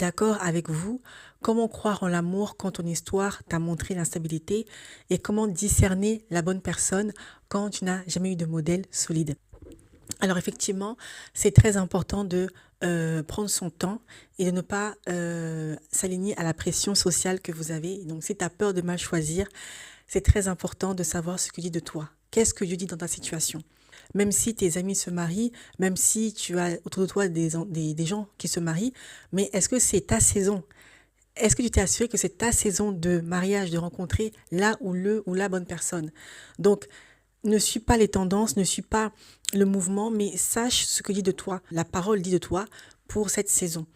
d'accord avec vous. Comment croire en l'amour quand ton histoire t'a montré l'instabilité et comment discerner la bonne personne quand tu n'as jamais eu de modèle solide. Alors effectivement, c'est très important de prendre son temps et de ne pas s'aligner à la pression sociale que vous avez. Donc si tu as peur de mal choisir, c'est très important de savoir ce que dit de toi. Qu'est-ce que Dieu dit dans ta situation? Même si tes amis se marient, même si tu as autour de toi des gens qui se marient, mais est-ce que c'est ta saison? Est-ce que tu t'es assuré que c'est ta saison de mariage, de rencontrer là ou le ou la bonne personne? Donc, ne suis pas les tendances, ne suis pas le mouvement, mais sache ce que dit de toi, la parole dit de toi pour cette saison.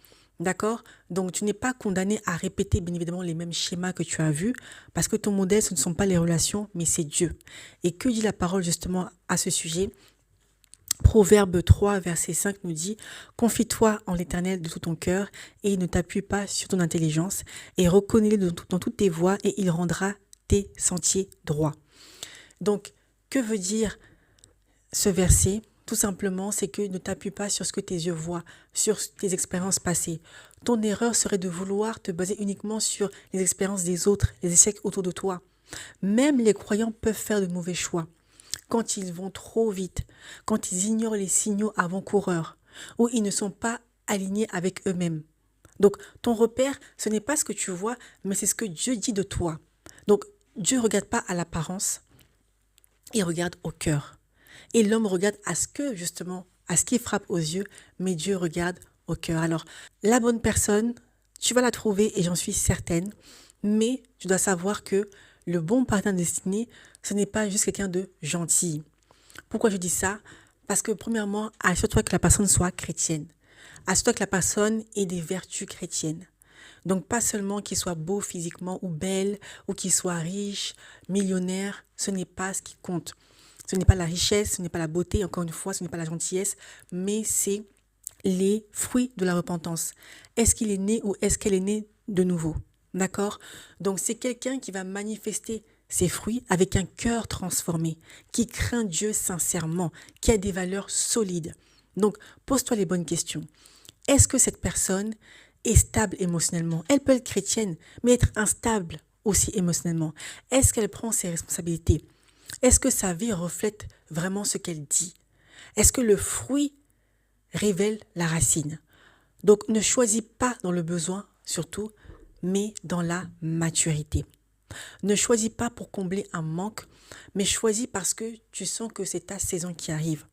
D'accord? Donc, tu n'es pas condamné à répéter, bien évidemment, les mêmes schémas que tu as vus, parce que ton modèle, ce ne sont pas les relations, mais c'est Dieu. Et que dit la parole justement à ce sujet? Proverbe 3, verset 5 nous dit « Confie-toi en l'Éternel de tout ton cœur et ne t'appuie pas sur ton intelligence et reconnais-le dans toutes tes voies et il rendra tes sentiers droits. » Donc, que veut dire ce verset? Tout simplement, c'est que ne t'appuie pas sur ce que tes yeux voient, sur tes expériences passées. Ton erreur serait de vouloir te baser uniquement sur les expériences des autres, les échecs autour de toi. Même les croyants peuvent faire de mauvais choix quand ils vont trop vite, quand ils ignorent les signaux avant-coureurs, ou ils ne sont pas alignés avec eux-mêmes. Donc, ton repère, ce n'est pas ce que tu vois, mais c'est ce que Dieu dit de toi. Donc, Dieu ne regarde pas à l'apparence, il regarde au cœur. Et l'homme regarde à ce que, justement, à ce qui frappe aux yeux, mais Dieu regarde au cœur. Alors, la bonne personne, tu vas la trouver et j'en suis certaine, mais tu dois savoir que le bon partenaire destiné, ce n'est pas juste quelqu'un de gentil. Pourquoi je dis ça? Parce que premièrement, assure-toi que la personne soit chrétienne. Assure-toi que la personne ait des vertus chrétiennes. Donc pas seulement qu'il soit beau physiquement ou belle, ou qu'il soit riche, millionnaire, ce n'est pas ce qui compte. Ce n'est pas la richesse, ce n'est pas la beauté, encore une fois, ce n'est pas la gentillesse, mais c'est les fruits de la repentance. Est-ce qu'il est né ou est-ce qu'elle est née de nouveau? D'accord? Donc c'est quelqu'un qui va manifester ses fruits avec un cœur transformé, qui craint Dieu sincèrement, qui a des valeurs solides. Donc pose-toi les bonnes questions. Est-ce que cette personne est stable émotionnellement? Elle peut être chrétienne, mais être instable aussi émotionnellement. Est-ce qu'elle prend ses responsabilités? Est-ce que sa vie reflète vraiment ce qu'elle dit? Est-ce que le fruit révèle la racine? Donc ne choisis pas dans le besoin surtout, mais dans la maturité. Ne choisis pas pour combler un manque, mais choisis parce que tu sens que c'est ta saison qui arrive.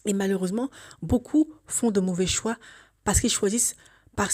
Et malheureusement, beaucoup font de mauvais choix parce qu'ils choisissent par